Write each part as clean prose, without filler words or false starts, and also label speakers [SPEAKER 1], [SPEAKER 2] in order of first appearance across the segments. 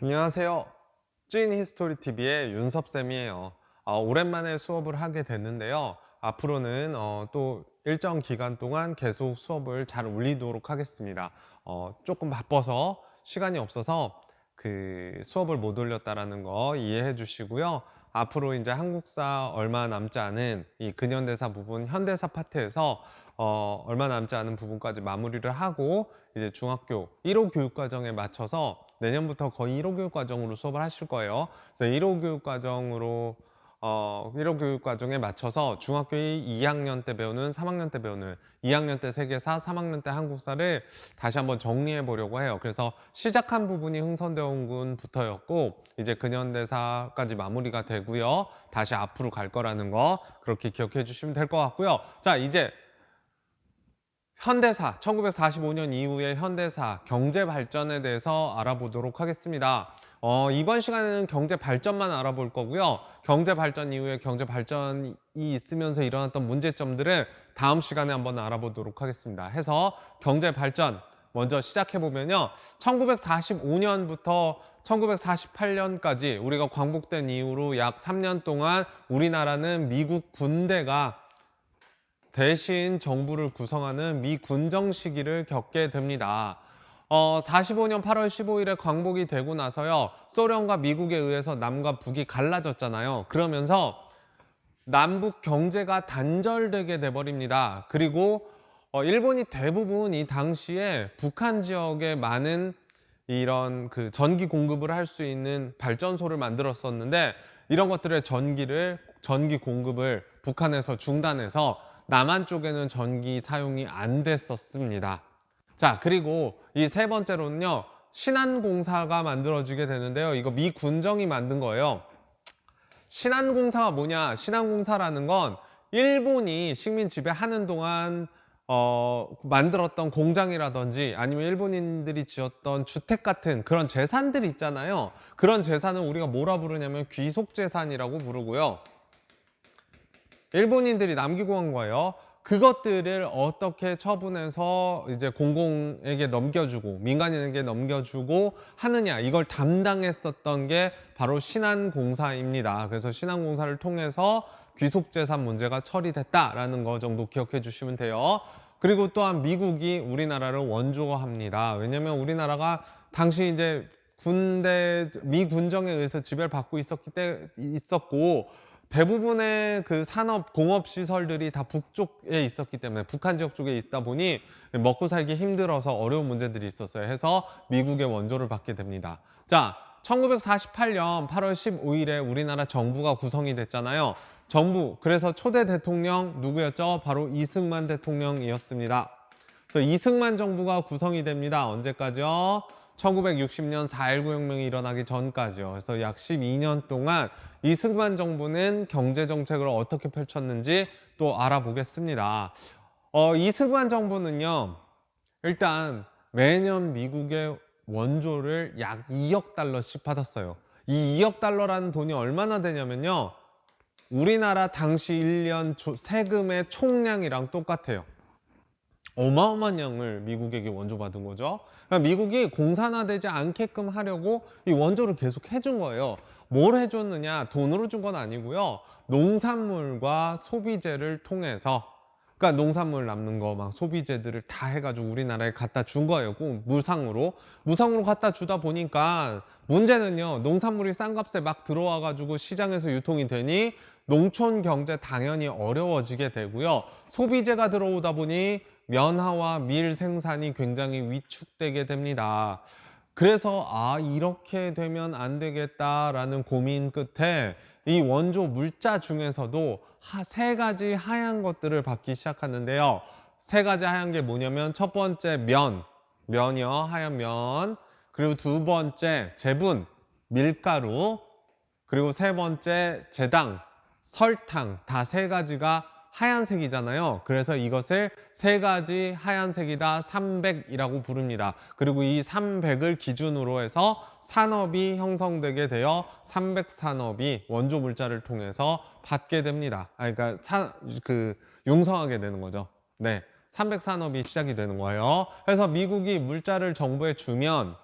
[SPEAKER 1] 안녕하세요. 찐 히스토리 TV의 윤섭쌤이에요. 오랜만에 수업을 하게 됐는데요. 앞으로는 또 일정 기간 동안 계속 수업을 잘 올리도록 하겠습니다. 조금 바빠서 시간이 없어서 그 수업을 못 올렸다라는 거 이해해 주시고요. 앞으로 이제 한국사 얼마 남지 않은 이 근현대사 부분, 현대사 파트에서 얼마 남지 않은 부분까지 마무리를 하고 이제 중학교 1호 교육과정에 맞춰서 내년부터 거의 1호 교육과정으로 수업을 하실 거예요. 그래서 1호 교육과정으로 1호 교육과정에 맞춰서 중학교 2학년 때 배우는, 3학년 때 배우는, 2학년 때 세계사, 3학년 때 한국사를 다시 한번 정리해 보려고 해요. 그래서 시작한 부분이 흥선대원군부터였고 이제 근현대사까지 마무리가 되고요. 다시 앞으로 갈 거라는 거 그렇게 기억해 주시면 될 것 같고요. 자, 이제 현대사, 1945년 이후의 현대사, 경제 발전에 대해서 알아보도록 하겠습니다. 이번 시간에는 경제 발전만 알아볼 거고요. 경제 발전 이후에 경제 발전이 있으면서 일어났던 문제점들을 다음 시간에 한번 알아보도록 하겠습니다. 해서 경제 발전 먼저 시작해 보면요. 1945년부터 1948년까지 우리가 광복된 이후로 약 3년 동안 우리나라는 미국 군대가 대신 정부를 구성하는 미군정 시기를 겪게 됩니다. 45년 8월 15일에 광복이 되고 나서요. 소련과 미국에 의해서 남과 북이 갈라졌잖아요. 그러면서 남북 경제가 단절되게 돼버립니다. 그리고 일본이 대부분 이 당시에 북한 지역에 많은 이런 그 전기 공급을 할 수 있는 발전소를 만들었었는데 이런 것들의 전기 공급을 북한에서 중단해서 남한 쪽에는 전기 사용이 안 됐었습니다. 자, 그리고 이 세 번째로는요. 신한공사가 만들어지게 되는데요. 이거 미 군정이 만든 거예요. 신한공사가 뭐냐? 신한공사라는 건 일본이 식민 지배하는 동안 만들었던 공장이라든지 아니면 일본인들이 지었던 주택 같은 그런 재산들이 있잖아요. 그런 재산은 우리가 뭐라 부르냐면 귀속재산이라고 부르고요. 일본인들이 남기고 간 거예요. 그것들을 어떻게 처분해서 이제 공공에게 넘겨주고 민간인에게 넘겨주고 하느냐 이걸 담당했었던 게 바로 신한공사입니다. 그래서 신한공사를 통해서 귀속재산 문제가 처리됐다라는 거 정도 기억해 주시면 돼요. 그리고 또한 미국이 우리나라를 원조합니다. 왜냐면 우리나라가 당시 이제 미 군정에 의해서 지배를 받고 있었고 대부분의 그 산업 공업 시설들이 다 북쪽에 있었기 때문에 북한 지역 쪽에 있다 보니 먹고 살기 힘들어서 어려운 문제들이 있었어요. 해서 미국의 원조를 받게 됩니다. 자, 1948년 8월 15일에 우리나라 정부가 구성이 됐잖아요. 정부, 그래서 초대 대통령 누구였죠? 바로 이승만 대통령이었습니다. 그래서 이승만 정부가 구성이 됩니다. 언제까지요? 1960년 4.19 혁명이 일어나기 전까지요. 그래서 약 12년 동안 이승만 정부는 경제 정책을 어떻게 펼쳤는지 또 알아보겠습니다. 이승만 정부는요. 일단 매년 미국의 원조를 약 2억 달러씩 받았어요. 이 2억 달러라는 돈이 얼마나 되냐면요. 우리나라 당시 1년 세금의 총량이랑 똑같아요. 어마어마한 양을 미국에게 원조받은 거죠. 그러니까 미국이 공산화되지 않게끔 하려고 이 원조를 계속 해준 거예요. 뭘 해줬느냐? 돈으로 준 건 아니고요. 농산물과 소비재를 통해서 그러니까 농산물 남는 거 막 소비재들을 다 해가지고 우리나라에 갖다 준 거예요. 꼭 무상으로 갖다 주다 보니까 문제는요. 농산물이 싼 값에 막 들어와가지고 시장에서 유통이 되니 농촌 경제 당연히 어려워지게 되고요. 소비재가 들어오다 보니 면화와 밀 생산이 굉장히 위축되게 됩니다. 그래서 이렇게 되면 안 되겠다라는 고민 끝에 이 원조 물자 중에서도 세 가지 하얀 것들을 받기 시작하는데요. 세 가지 하얀 게 뭐냐면 첫 번째 면이요, 하얀 면. 그리고 두 번째 제분, 밀가루. 그리고 세 번째 제당, 설탕. 다 세 가지가 하얀색이잖아요. 그래서 이것을 세 가지 하얀색이다 300이라고 부릅니다. 그리고 이 300을 기준으로 해서 산업이 형성되게 되어 300산업이 원조 물자를 통해서 받게 됩니다. 그러니까 융성하게 되는 거죠. 네. 300산업이 시작이 되는 거예요. 그래서 미국이 물자를 정부에 주면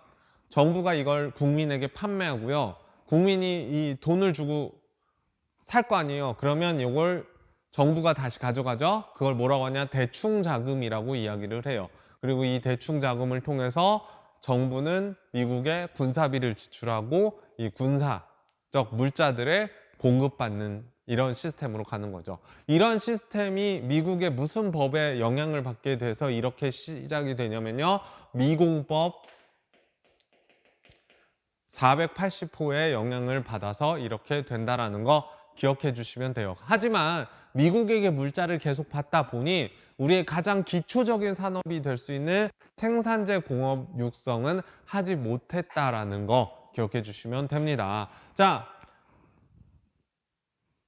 [SPEAKER 1] 정부가 이걸 국민에게 판매하고요. 국민이 이 돈을 주고 살 거 아니에요. 그러면 이걸 정부가 다시 가져가죠. 그걸 뭐라고 하냐? 대충 자금이라고 이야기를 해요. 그리고 이 대충 자금을 통해서 정부는 미국에 군사비를 지출하고 이 군사적 물자들을 공급받는 이런 시스템으로 가는 거죠. 이런 시스템이 미국의 무슨 법에 영향을 받게 돼서 이렇게 시작이 되냐면요. 미공법 480호의 영향을 받아서 이렇게 된다라는 거 기억해 주시면 돼요. 하지만 미국에게 물자를 계속 받다 보니 우리의 가장 기초적인 산업이 될 수 있는 생산재 공업 육성은 하지 못했다라는 거 기억해 주시면 됩니다. 자,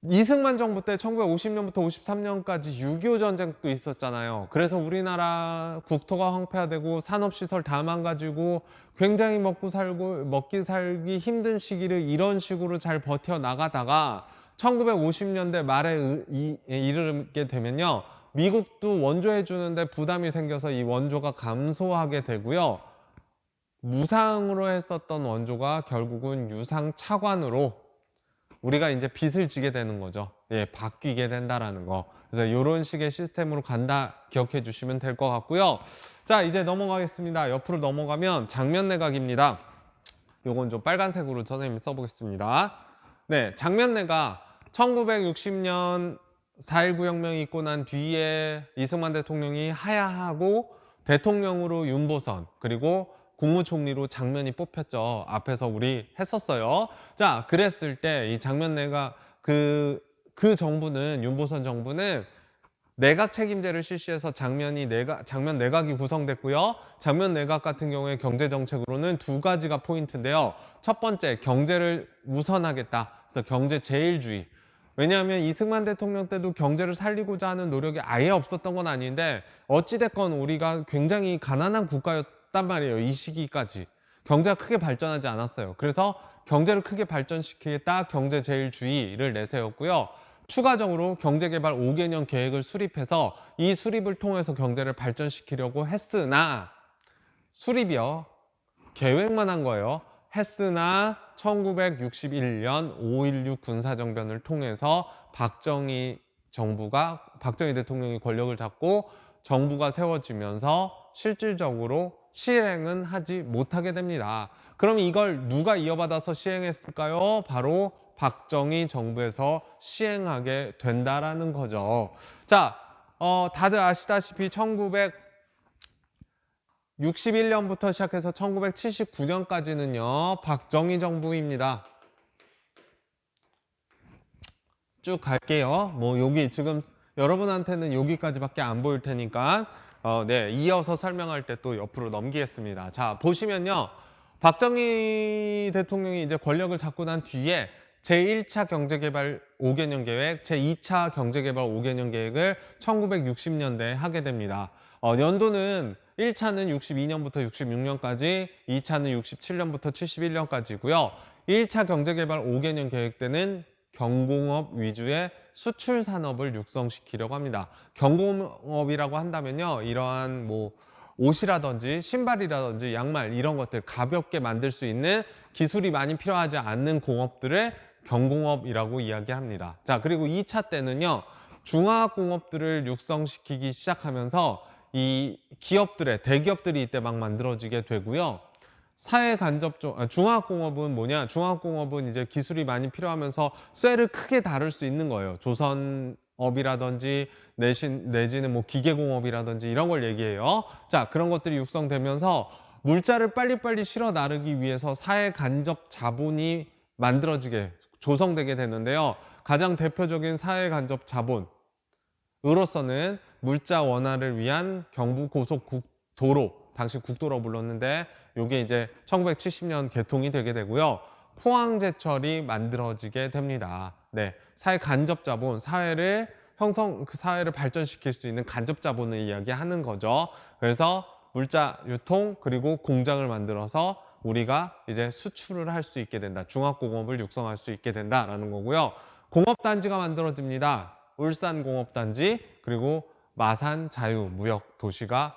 [SPEAKER 1] 이승만 정부 때 1950년부터 53년까지 6.25 전쟁도 있었잖아요. 그래서 우리나라 국토가 황폐화되고 산업시설 다 망가지고 굉장히 먹기 살기 힘든 시기를 이런 식으로 잘 버텨나가다가 1950년대 말에 이르게 되면요. 미국도 원조해 주는데 부담이 생겨서 이 원조가 감소하게 되고요. 무상으로 했었던 원조가 결국은 유상 차관으로 우리가 이제 빚을 지게 되는 거죠. 예, 바뀌게 된다라는 거. 그래서 이런 식의 시스템으로 간다 기억해 주시면 될 것 같고요. 자, 이제 넘어가겠습니다. 옆으로 넘어가면 장면 내각입니다. 요건 좀 빨간색으로 선생님이 써보겠습니다. 네, 장면 내각 1960년 4.19 혁명이 있고 난 뒤에 이승만 대통령이 하야하고 대통령으로 윤보선 그리고 국무총리로 장면이 뽑혔죠. 앞에서 우리 했었어요. 자, 그랬을 때 이 장면 내각 그 정부는 윤보선 정부는 내각 책임제를 실시해서 장면 내각이 구성됐고요. 장면 내각 같은 경우에 경제 정책으로는 두 가지가 포인트인데요. 첫 번째, 경제를 우선하겠다. 그래서 경제 제일주의. 왜냐하면 이승만 대통령 때도 경제를 살리고자 하는 노력이 아예 없었던 건 아닌데 어찌됐건 우리가 굉장히 가난한 국가였단 말이에요. 이 시기까지. 경제가 크게 발전하지 않았어요. 그래서 경제를 크게 발전시키겠다 경제 제일주의를 내세웠고요. 추가적으로 경제개발 5개년 계획을 수립해서 이 수립을 통해서 경제를 발전시키려고 했으나 수립이요. 계획만 한 거예요. 했으나 1961년 5.16 군사정변을 통해서 박정희 대통령이 권력을 잡고 정부가 세워지면서 실질적으로 실행은 하지 못하게 됩니다. 그럼 이걸 누가 이어받아서 시행했을까요? 바로 박정희 정부에서 시행하게 된다라는 거죠. 자, 다들 아시다시피 1961년부터 시작해서 1979년까지는요, 박정희 정부입니다. 쭉 갈게요. 뭐 여기 지금 여러분한테는 여기까지밖에 안 보일 테니까 네, 이어서 설명할 때 또 옆으로 넘기겠습니다. 자, 보시면요. 박정희 대통령이 이제 권력을 잡고 난 뒤에 제1차 경제개발 5개년 계획, 제2차 경제개발 5개년 계획을 1960년대에 하게 됩니다. 연도는 1차는 62년부터 66년까지, 2차는 67년부터 71년까지고요. 1차 경제개발 5개년 계획 때는 경공업 위주의 수출 산업을 육성시키려고 합니다. 경공업이라고 한다면요. 이러한 뭐 옷이라든지 신발이라든지 양말 이런 것들 가볍게 만들 수 있는 기술이 많이 필요하지 않는 공업들을 경공업이라고 이야기합니다. 자, 그리고 2차 때는요. 중화학공업들을 육성시키기 시작하면서 이 대기업들이 이때 막 만들어지게 되고요. 사회 간접 중화학공업은 뭐냐? 중화학공업은 이제 기술이 많이 필요하면서 쇠를 크게 다룰 수 있는 거예요. 조선업이라든지 내지는 뭐 기계공업이라든지 이런 걸 얘기해요. 자, 그런 것들이 육성되면서 물자를 빨리빨리 실어 나르기 위해서 사회 간접 자본이 조성되게 되는데요. 가장 대표적인 사회 간접 자본으로서는 물자 원화를 위한 경부고속도로, 당시 국도로 불렀는데 이게 이제 1970년 개통이 되게 되고요. 포항제철이 만들어지게 됩니다. 네, 사회 간접 자본, 그 사회를 발전시킬 수 있는 간접 자본을 이야기하는 거죠. 그래서 물자 유통 그리고 공장을 만들어서 우리가 이제 수출을 할 수 있게 된다. 중화공업을 육성할 수 있게 된다라는 거고요. 공업단지가 만들어집니다. 울산공업단지 그리고 마산 자유무역도시가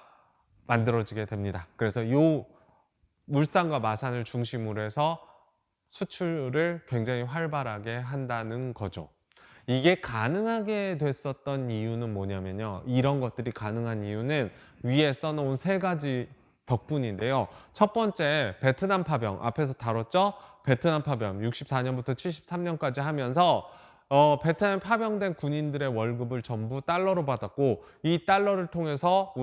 [SPEAKER 1] 만들어지게 됩니다. 그래서 물산과 마산을 중심으로 해서 수출을 굉장히 활발하게 한다는 거죠. 이게 가능하게 됐었던 이유는 뭐냐면요. 이런 것들이 가능한 이유는 위에 써놓은 세 가지 덕분인데요. 첫 번째, 베트남 파병. 앞에서 다뤘죠? 베트남 파병 64년부터 73년까지 하면서 베트남에 파병된 군인들의 월급을 전부 달러로 받았고, 이 달러를 통해서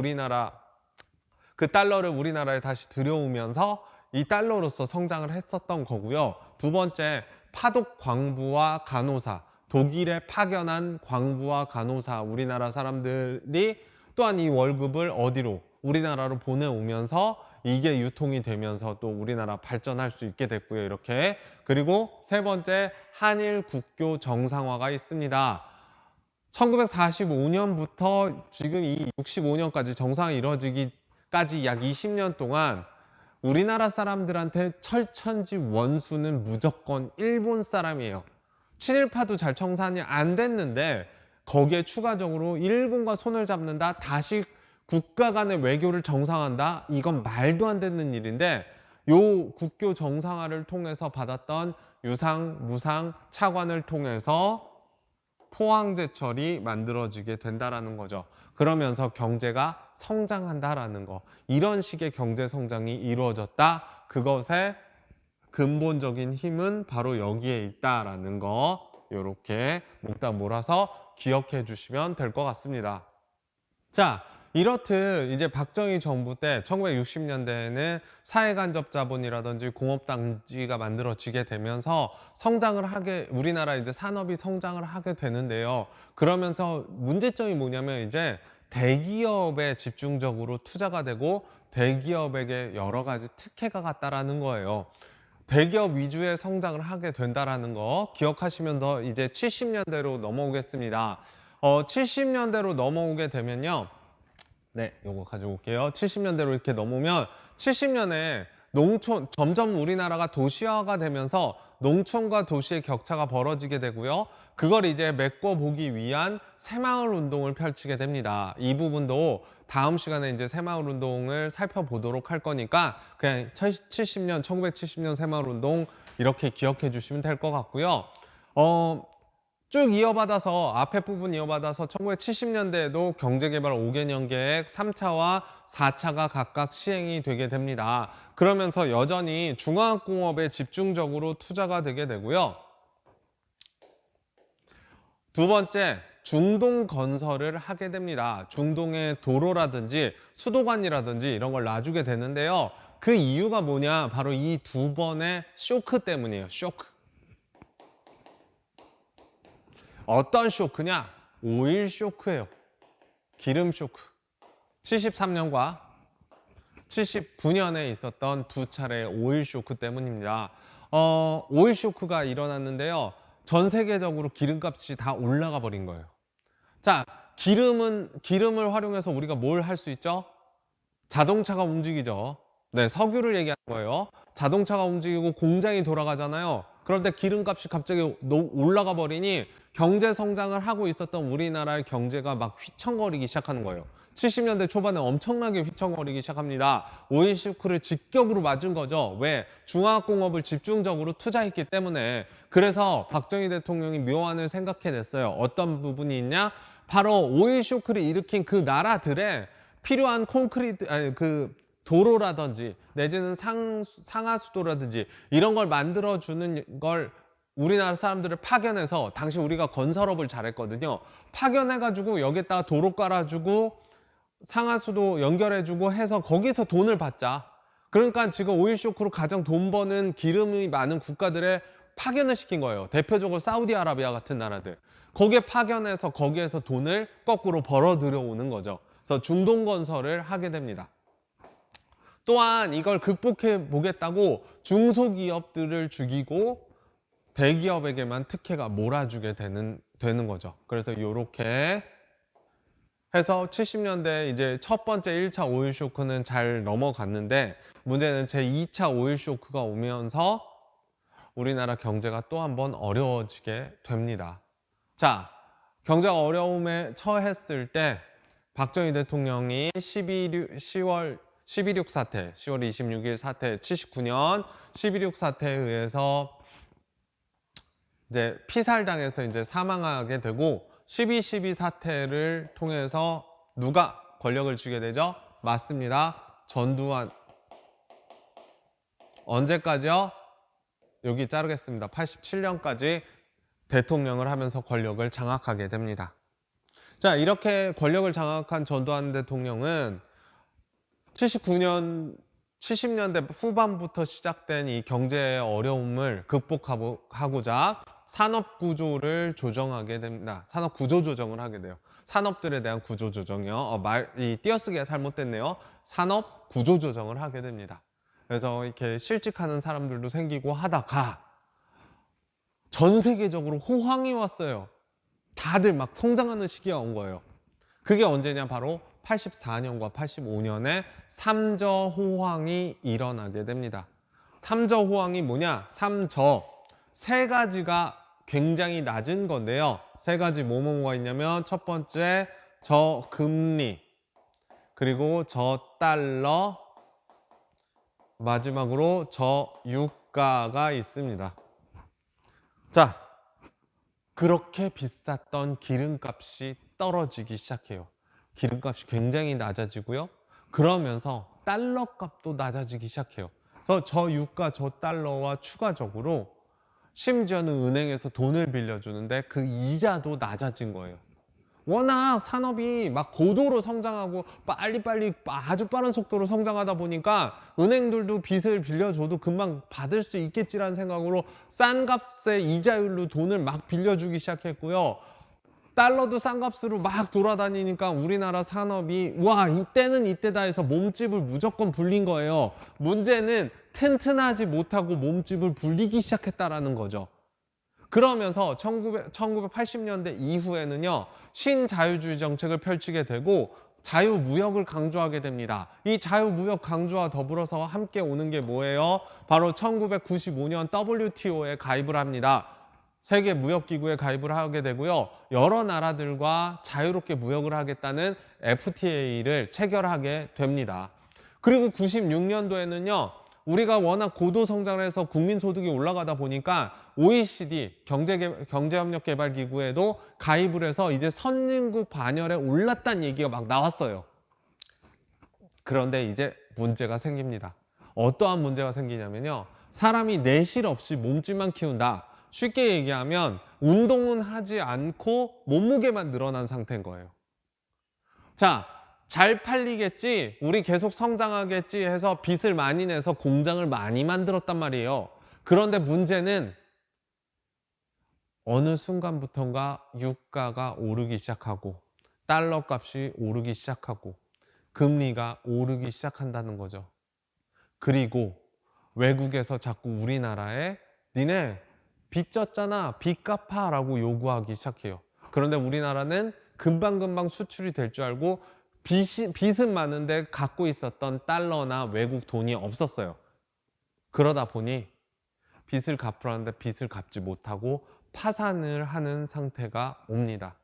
[SPEAKER 1] 그 달러를 우리나라에 다시 들여오면서 이 달러로서 성장을 했었던 거고요. 두 번째, 파독 광부와 간호사, 독일에 파견한 광부와 간호사, 우리나라 사람들이 또한 이 월급을 어디로? 우리나라로 보내오면서 이게 유통이 되면서 또 우리나라 발전할 수 있게 됐고요. 이렇게. 그리고 세 번째, 한일 국교 정상화가 있습니다. 1945년부터 지금 이 65년까지 정상이 이루어지기까지 약 20년 동안 우리나라 사람들한테 철천지 원수는 무조건 일본 사람이에요. 친일파도 잘 청산이 안 됐는데 거기에 추가적으로 일본과 손을 잡는다, 다시 국가 간의 외교를 정상화한다, 이건 말도 안 되는 일인데, 요 국교 정상화를 통해서 받았던 유상, 무상, 차관을 통해서 포항제철이 만들어지게 된다라는 거죠. 그러면서 경제가 성장한다라는 거. 이런 식의 경제 성장이 이루어졌다. 그것의 근본적인 힘은 바로 여기에 있다라는 거. 이렇게 몽땅 몰아서 기억해 주시면 될 것 같습니다. 자, 이렇듯 이제 박정희 정부 때 1960년대에는 사회간접자본이라든지 공업단지가 만들어지게 되면서 우리나라 이제 산업이 성장을 하게 되는데요. 그러면서 문제점이 뭐냐면 이제 대기업에 집중적으로 투자가 되고 대기업에게 여러 가지 특혜가 갔다라는 거예요. 대기업 위주의 성장을 하게 된다라는 거 기억하시면서 이제 70년대로 넘어오겠습니다. 70년대로 넘어오게 되면요. 네, 요거 가지고 올게요. 70년대로 이렇게 넘으면 70년에 점점 우리나라가 도시화가 되면서 농촌과 도시의 격차가 벌어지게 되고요. 그걸 이제 메꿔보기 위한 새마을 운동을 펼치게 됩니다. 이 부분도 다음 시간에 이제 새마을 운동을 살펴보도록 할 거니까 그냥 1970년 새마을 운동 이렇게 기억해 주시면 될 것 같고요. 쭉 이어받아서 앞에 부분 이어받아서 1970년대에도 경제개발 5개년 계획 3차와 4차가 각각 시행이 되게 됩니다. 그러면서 여전히 중화학공업에 집중적으로 투자가 되게 되고요. 두 번째, 중동 건설을 하게 됩니다. 중동의 도로라든지 수도관이라든지 이런 걸 놔주게 되는데요. 그 이유가 뭐냐? 바로 이 두 번의 쇼크 때문이에요. 쇼크. 어떤 쇼크냐? 오일 쇼크예요. 기름 쇼크. 73년과 79년에 있었던 두 차례의 오일 쇼크 때문입니다. 오일 쇼크가 일어났는데요. 전 세계적으로 기름값이 다 올라가 버린 거예요. 자, 기름을 활용해서 우리가 뭘 할 수 있죠? 자동차가 움직이죠. 네, 석유를 얘기하는 거예요. 자동차가 움직이고 공장이 돌아가잖아요. 그런데 기름값이 갑자기 올라가 버리니 경제 성장을 하고 있었던 우리나라의 경제가 막 휘청거리기 시작하는 거예요. 70년대 초반에 엄청나게 휘청거리기 시작합니다. 오일 쇼크를 직격으로 맞은 거죠. 왜? 중화학공업을 집중적으로 투자했기 때문에. 그래서 박정희 대통령이 묘안을 생각해냈어요. 어떤 부분이 있냐? 바로 오일 쇼크를 일으킨 그 나라들의 필요한 도로라든지 내지는 상하수도라든지 이런 걸 만들어주는 걸 우리나라 사람들을 파견해서, 당시 우리가 건설업을 잘했거든요. 파견해가지고 여기다가 도로 깔아주고 상하수도 연결해주고 해서 거기서 돈을 받자. 그러니까 지금 오일 쇼크로 가장 돈 버는 기름이 많은 국가들에 파견을 시킨 거예요. 대표적으로 사우디아라비아 같은 나라들. 거기에 파견해서 거기에서 돈을 거꾸로 벌어 들여오는 거죠. 그래서 중동 건설을 하게 됩니다. 또한 이걸 극복해 보겠다고 중소기업들을 죽이고 대기업에게만 특혜가 몰아주게 되는 거죠. 그래서 이렇게 해서 70년대 이제 첫 번째 1차 오일 쇼크는 잘 넘어갔는데, 문제는 제 2차 오일 쇼크가 오면서 우리나라 경제가 또 한 번 어려워지게 됩니다. 자, 경제가 어려움에 처했을 때 박정희 대통령이 10월 12.6 사태, 10월 26일 사태, 79년 12.6 사태에 의해서 이제 피살당해서 이제 사망하게 되고 12.12 사태를 통해서 누가 권력을 쥐게 되죠? 맞습니다. 전두환. 언제까지요? 여기 자르겠습니다. 87년까지 대통령을 하면서 권력을 장악하게 됩니다. 자, 이렇게 권력을 장악한 전두환 대통령은 79년, 70년대 후반부터 시작된 이 경제의 어려움을 극복하고자 산업 구조를 조정하게 됩니다. 산업 구조 조정을 하게 돼요. 산업들에 대한 구조 조정이요. 이 띄어쓰기가 잘못됐네요. 산업 구조 조정을 하게 됩니다. 그래서 이렇게 실직하는 사람들도 생기고 하다가 전 세계적으로 호황이 왔어요. 다들 막 성장하는 시기가 온 거예요. 그게 언제냐? 바로 84년과 85년에 삼저호황이 일어나게 됩니다. 삼저호황이 뭐냐? 삼저, 세 가지가 굉장히 낮은 건데요. 세 가지 뭐가 있냐면 첫 번째 저금리, 그리고 저달러, 마지막으로 저유가가 있습니다. 자, 그렇게 비쌌던 기름값이 떨어지기 시작해요. 기름값이 굉장히 낮아지고요. 그러면서 달러 값도 낮아지기 시작해요. 그래서 저유가, 저달러와 추가적으로 심지어는 은행에서 돈을 빌려주는데 그 이자도 낮아진 거예요. 워낙 산업이 막 고도로 성장하고 빨리빨리 아주 빠른 속도로 성장하다 보니까 은행들도 빚을 빌려줘도 금방 받을 수 있겠지라는 생각으로 싼 값의 이자율로 돈을 막 빌려주기 시작했고요. 달러도 싼 값으로 막 돌아다니니까 우리나라 산업이 와, 이때는 이때다 해서 몸집을 무조건 불린 거예요. 문제는 튼튼하지 못하고 몸집을 불리기 시작했다라는 거죠. 그러면서 1980년대 이후에는요, 신자유주의 정책을 펼치게 되고 자유무역을 강조하게 됩니다. 이 자유무역 강조와 더불어서 함께 오는 게 뭐예요? 바로 1995년 WTO에 가입을 합니다. 세계무역기구에 가입을 하게 되고요. 여러 나라들과 자유롭게 무역을 하겠다는 FTA를 체결하게 됩니다. 그리고 96년도에는요. 우리가 워낙 고도 성장을 해서 국민소득이 올라가다 보니까 OECD 경제협력개발기구에도 가입을 해서 이제 선진국 반열에 올랐다는 얘기가 막 나왔어요. 그런데 이제 문제가 생깁니다. 어떠한 문제가 생기냐면요. 사람이 내실 없이 몸집만 키운다. 쉽게 얘기하면 운동은 하지 않고 몸무게만 늘어난 상태인 거예요. 자, 잘 팔리겠지, 우리 계속 성장하겠지 해서 빚을 많이 내서 공장을 많이 만들었단 말이에요. 그런데 문제는 어느 순간부터인가 유가가 오르기 시작하고 달러 값이 오르기 시작하고 금리가 오르기 시작한다는 거죠. 그리고 외국에서 자꾸 우리나라에 니네 빚 졌잖아, 빚 갚아라고 요구하기 시작해요. 그런데 우리나라는 금방금방 수출이 될 줄 알고 빚은 많은데 갖고 있었던 달러나 외국 돈이 없었어요. 그러다 보니 빚을 갚으라는데 빚을 갚지 못하고 파산을 하는 상태가 옵니다.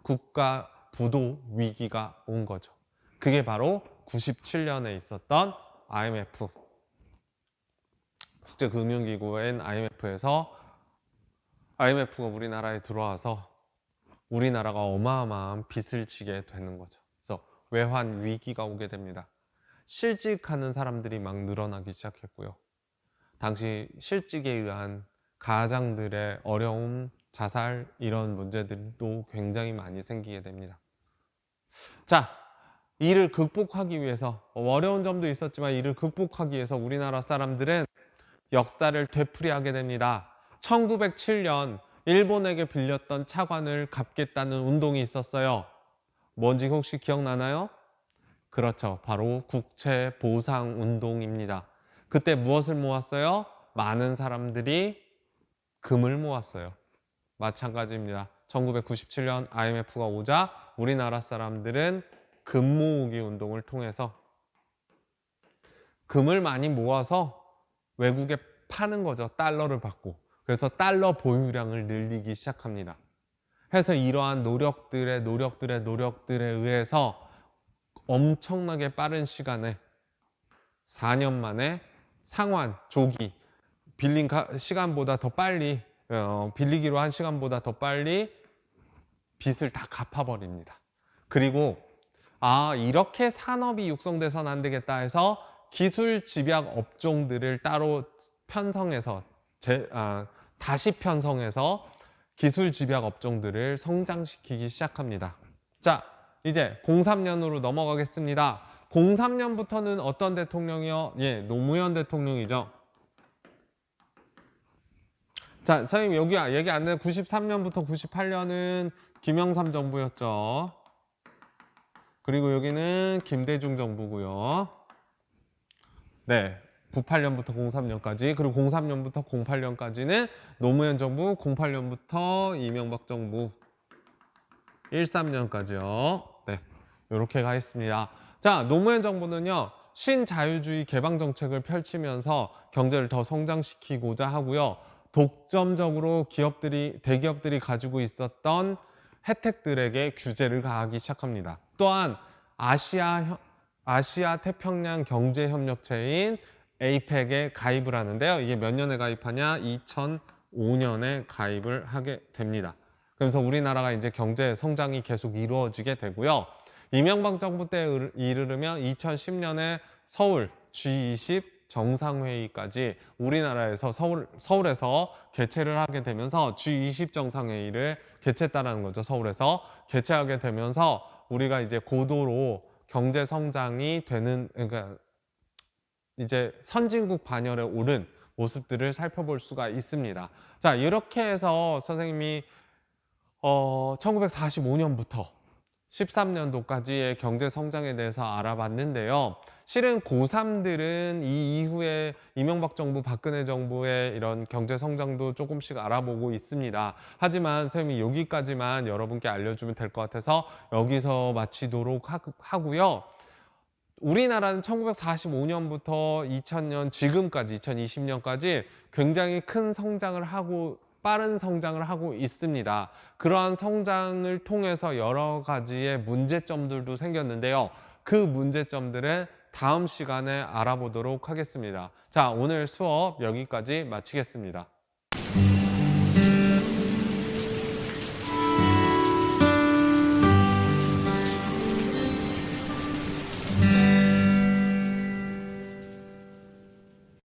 [SPEAKER 1] 국가 부도 위기가 온 거죠. 그게 바로 97년에 있었던 IMF, 국제금융기구인 IMF에서 IMF가 우리나라에 들어와서 우리나라가 어마어마한 빚을 지게 되는 거죠. 그래서 외환 위기가 오게 됩니다. 실직하는 사람들이 막 늘어나기 시작했고요. 당시 실직에 의한 가장들의 어려움, 자살 이런 문제들도 굉장히 많이 생기게 됩니다. 자, 이를 극복하기 위해서 어려운 점도 있었지만 이를 극복하기 위해서 우리나라 사람들은 역사를 되풀이하게 됩니다. 1907년 일본에게 빌렸던 차관을 갚겠다는 운동이 있었어요. 뭔지 혹시 기억나나요? 그렇죠. 바로 국채보상운동입니다. 그때 무엇을 모았어요? 많은 사람들이 금을 모았어요. 마찬가지입니다. 1997년 IMF가 오자 우리나라 사람들은 금 모으기 운동을 통해서 금을 많이 모아서 외국에 파는 거죠. 달러를 받고. 그래서 달러 보유량을 늘리기 시작합니다. 해서 이러한 노력들에 의해서 엄청나게 빠른 시간에 4년 만에 상환, 조기, 빌린 시간보다 더 빨리 빌리기로 한 시간보다 더 빨리 빚을 다 갚아버립니다. 그리고 이렇게 산업이 육성돼서는 안 되겠다 해서 기술 집약 업종들을 따로 편성해서 다시 편성해서 기술 집약 업종들을 성장시키기 시작합니다. 자, 이제 03년으로 넘어가겠습니다. 03년부터는 어떤 대통령이요? 예, 노무현 대통령이죠. 자, 선생님 여기 얘기 안 돼. 93년부터 98년은 김영삼 정부였죠. 그리고 여기는 김대중 정부고요. 네, 98년부터 03년까지, 그리고 03년부터 08년까지는 노무현 정부, 08년부터 이명박 정부, 13년까지요. 네, 이렇게 가겠습니다. 자, 노무현 정부는요, 신자유주의 개방 정책을 펼치면서 경제를 더 성장시키고자 하고요. 독점적으로 대기업들이 가지고 있었던 혜택들에게 규제를 가하기 시작합니다. 또한 아시아 태평양 경제협력체인 에이펙에 가입을 하는데요. 이게 몇 년에 가입하냐? 2005년에 가입을 하게 됩니다. 그래서 우리나라가 이제 경제 성장이 계속 이루어지게 되고요. 이명박 정부 때 이르르면 2010년에 서울 G20 정상회의까지 우리나라에서 서울에서 개최를 하게 되면서 G20 정상회의를 개최했다는 거죠. 서울에서 개최하게 되면서 우리가 이제 고도로 경제 성장이 되는, 그러니까 이제 선진국 반열에 오른 모습들을 살펴볼 수가 있습니다. 자, 이렇게 해서 선생님이 1945년부터 13년도까지의 경제 성장에 대해서 알아봤는데요. 실은 고3들은 이 이후에 이명박 정부, 박근혜 정부의 이런 경제 성장도 조금씩 알아보고 있습니다. 하지만 선생님이 여기까지만 여러분께 알려주면 될 것 같아서 여기서 마치도록 하고요. 우리나라는 1945년부터 2000년 지금까지 2020년까지 굉장히 큰 성장을 하고 빠른 성장을 하고 있습니다. 그러한 성장을 통해서 여러 가지의 문제점들도 생겼는데요. 그 문제점들은 다음 시간에 알아보도록 하겠습니다. 자, 오늘 수업 여기까지 마치겠습니다.